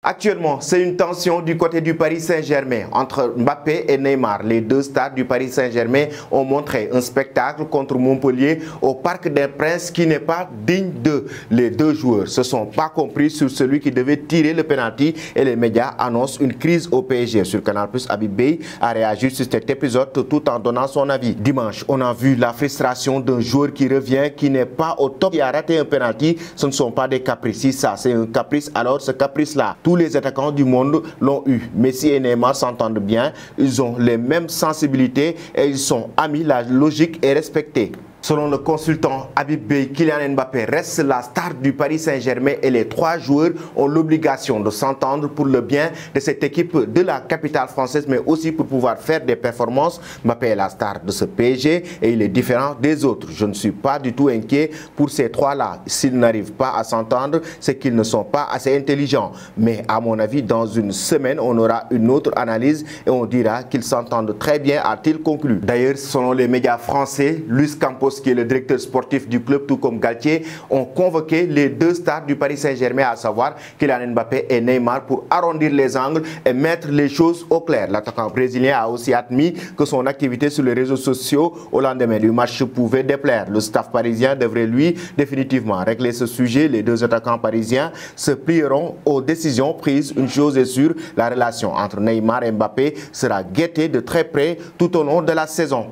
Actuellement, c'est une tension du côté du Paris Saint-Germain entre Mbappé et Neymar. Les deux stars du Paris Saint-Germain ont montré un spectacle contre Montpellier au Parc des Princes qui n'est pas digne d'eux. Les deux joueurs ne se sont pas compris sur celui qui devait tirer le penalty et les médias annoncent une crise au PSG. Sur Canal+, Habib Beye a réagi sur cet épisode tout en donnant son avis. Dimanche, on a vu la frustration d'un joueur qui revient, qui n'est pas au top, qui a raté un penalty. Ce ne sont pas des caprices. Si ça, c'est un caprice, alors ce caprice-là, tous les attaquants du monde l'ont eu. Messi et Neymar s'entendent bien, ils ont les mêmes sensibilités et ils sont amis, la logique est respectée. Selon le consultant Habib Beye, Kylian Mbappé reste la star du Paris Saint-Germain et les trois joueurs ont l'obligation de s'entendre pour le bien de cette équipe de la capitale française, mais aussi pour pouvoir faire des performances. Mbappé est la star de ce PSG et il est différent des autres. Je ne suis pas du tout inquiet pour ces trois-là. S'ils n'arrivent pas à s'entendre, c'est qu'ils ne sont pas assez intelligents. Mais à mon avis, dans une semaine, on aura une autre analyse et on dira qu'ils s'entendent très bien, a-t-il conclu. D'ailleurs, selon les médias français, Luis Campos, qui est le directeur sportif du club, tout comme Galtier, ont convoqué les deux stars du Paris Saint-Germain, à savoir Kylian Mbappé et Neymar, pour arrondir les angles et mettre les choses au clair. L'attaquant brésilien a aussi admis que son activité sur les réseaux sociaux au lendemain du match pouvait déplaire. Le staff parisien devrait lui définitivement régler ce sujet. Les deux attaquants parisiens se plieront aux décisions prises. Une chose est sûre, la relation entre Neymar et Mbappé sera guettée de très près tout au long de la saison.